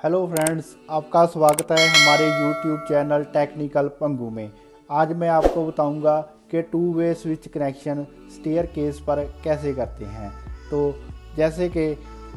Hello friends, आपका स्वागत है हमारे यूट्यूब चैनल टेक्निकल पंगू में। आज मैं आपको बताऊंगा कि two way switch connection staircase पर कैसे करते हैं। तो जैसे कि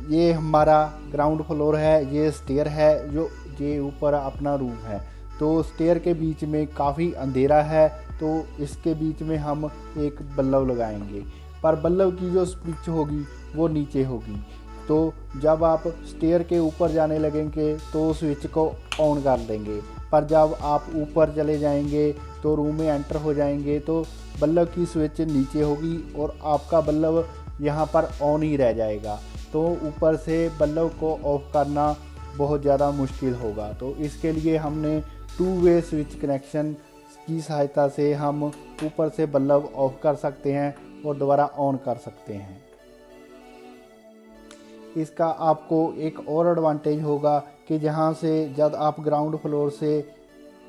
ये हमारा ग्राउंड फ्लोर है, ये स्टेयर है, जो ये ऊपर अपना रूम है। तो स्टेयर के बीच में काफ़ी अंधेरा है, तो इसके बीच में हम एक बल्ब लगाएंगे, पर बल्ब की जो स्विच होगी वो नीचे होगी। तो जब आप स्टेयर के ऊपर जाने लगेंगे तो स्विच को ऑन कर देंगे, पर जब आप ऊपर चले जाएंगे तो रूम में एंटर हो जाएंगे तो बल्ब की स्विच नीचे होगी और आपका बल्ब यहाँ पर ऑन ही रह जाएगा। तो ऊपर से बल्ब को ऑफ करना बहुत ज़्यादा मुश्किल होगा। तो इसके लिए हमने टू वे स्विच कनेक्शन की सहायता से हम ऊपर से बल्ब ऑफ कर सकते हैं और दोबारा ऑन कर सकते हैं। इसका आपको एक और एडवांटेज होगा कि जहाँ से जब आप ग्राउंड फ्लोर से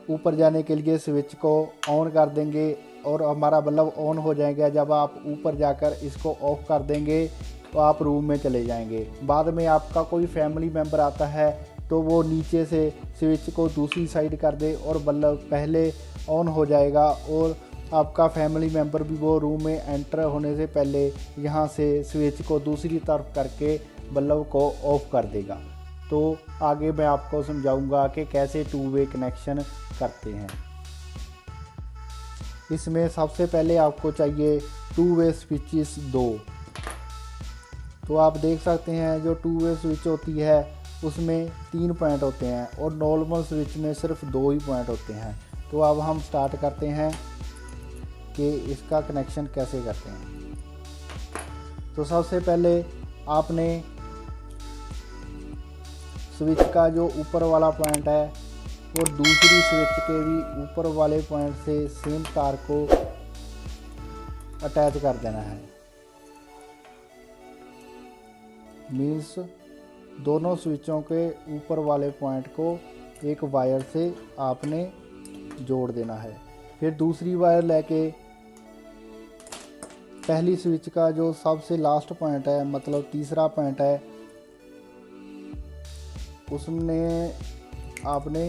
ऊपर जाने के लिए स्विच को ऑन कर देंगे और हमारा बल्ब ऑन हो जाएगा, जब आप ऊपर जाकर इसको ऑफ कर देंगे तो आप रूम में चले जाएंगे। बाद में आपका कोई फैमिली मेम्बर आता है तो वो नीचे से स्विच को दूसरी साइड कर दे और बल्ब पहले ऑन हो जाएगा और आपका फैमिली मेम्बर भी वो रूम में एंटर होने से पहले यहाँ से स्विच को दूसरी तरफ करके बल्ब को ऑफ कर देगा। तो आगे मैं आपको समझाऊंगा कि कैसे टू वे कनेक्शन करते हैं। इसमें सबसे पहले आपको चाहिए टू वे स्विचेस 2। तो आप देख सकते हैं जो टू वे स्विच होती है उसमें 3 पॉइंट होते हैं और नॉर्मल स्विच में सिर्फ 2 ही पॉइंट होते हैं। तो अब हम स्टार्ट करते हैं कि इसका कनेक्शन कैसे करते हैं। तो सबसे पहले आपने स्विच का जो ऊपर वाला पॉइंट है और दूसरी स्विच के भी ऊपर वाले पॉइंट से सेम तार को अटैच कर देना है। मीन्स दोनों स्विचों के ऊपर वाले पॉइंट को एक वायर से आपने जोड़ देना है। फिर दूसरी वायर लेके पहली स्विच का जो सबसे लास्ट पॉइंट है, मतलब तीसरा पॉइंट है, उसमें आपने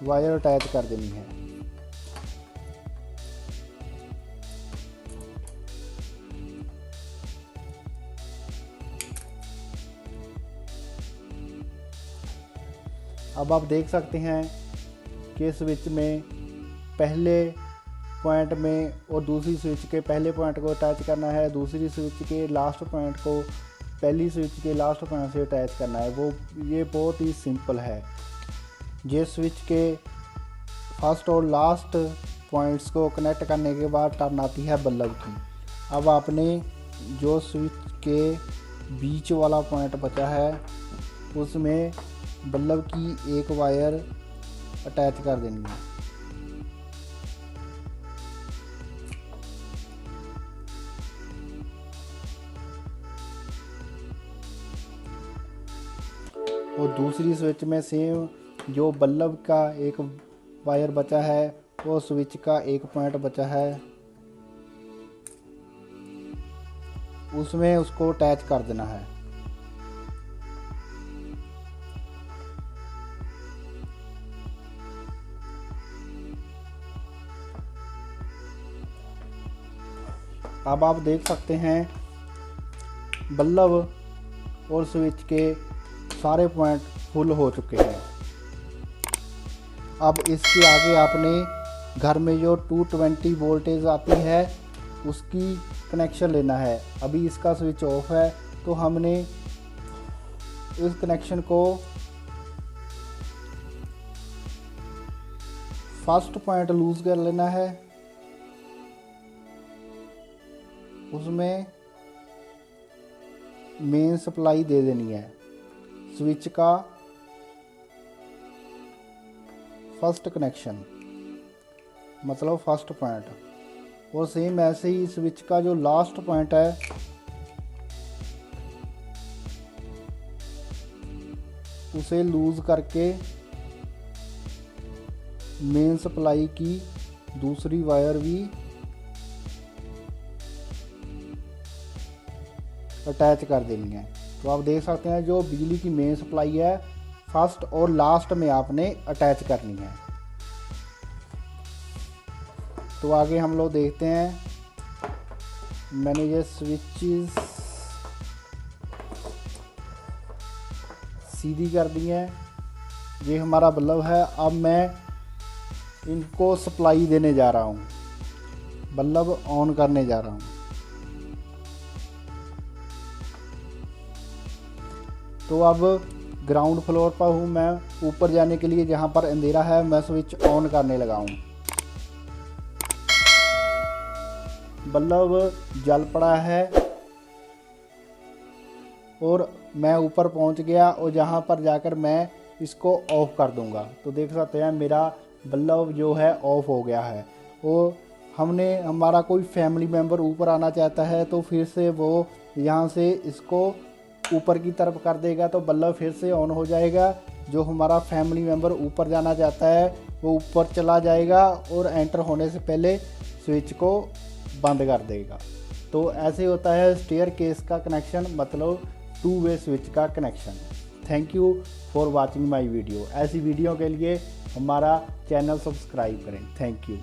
वायर अटैच कर देनी है। अब आप देख सकते हैं कि स्विच में पहले पॉइंट में और दूसरी स्विच के पहले पॉइंट को अटैच करना है, दूसरी स्विच के लास्ट पॉइंट को पहली स्विच के लास्ट पॉइंट से अटैच करना है। ये बहुत ही सिंपल है। ये स्विच के फर्स्ट और लास्ट पॉइंट्स को कनेक्ट करने के बाद टर्न आती है बल्ब की। अब आपने जो स्विच के बीच वाला पॉइंट बचा है उसमें बल्ब की एक वायर अटैच कर देनी है। और दूसरी स्विच में सेम जो बल्ब का एक वायर बचा है वो स्विच का एक पॉइंट बचा है उसमें उसको अटैच कर देना है। अब आप देख सकते हैं बल्ब और स्विच के सारे पॉइंट फुल हो चुके हैं। अब इसके आगे आपने घर में जो 220 वोल्टेज आती है उसकी कनेक्शन लेना है। अभी इसका स्विच ऑफ है तो हमने इस कनेक्शन को फर्स्ट पॉइंट लूज कर लेना है, उसमें मेन सप्लाई दे देनी है स्विच का फर्स्ट कनेक्शन, मतलब फर्स्ट पॉइंट। और सेम ऐसे ही स्विच का जो लास्ट पॉइंट है उसे लूज करके मेन सप्लाई की दूसरी वायर भी अटैच कर देनी है। तो आप देख सकते हैं जो बिजली की मेन सप्लाई है फर्स्ट और लास्ट में आपने अटैच करनी है। तो आगे हम लोग देखते हैं, मैंने ये स्विचेस सीधी कर दी है। ये हमारा बल्ब है। अब मैं इनको सप्लाई देने जा रहा हूँ, बल्ब ऑन करने जा रहा हूँ। तो अब ग्राउंड फ्लोर पर हूँ मैं। ऊपर जाने के लिए जहाँ पर अंधेरा है मैं स्विच ऑन करने लगा हूँ। बल्ब जल पड़ा है और मैं ऊपर पहुँच गया और जहाँ पर जाकर मैं इसको ऑफ़ कर दूँगा। तो देख सकते हैं मेरा बल्ब जो है ऑफ़ हो गया है। और हमारा कोई फैमिली मेम्बर ऊपर आना चाहता है तो फिर से वो यहाँ से इसको ऊपर की तरफ कर देगा तो बल्ब फिर से ऑन हो जाएगा। जो हमारा फैमिली मेम्बर ऊपर जाना चाहता है वो ऊपर चला जाएगा और एंटर होने से पहले स्विच को बंद कर देगा। तो ऐसे होता है स्टेयर केस का कनेक्शन, मतलब 2 वे स्विच का connection. Thank you for watching my video. ऐसी वीडियो के लिए हमारा चैनल सब्सक्राइब करें। Thank you.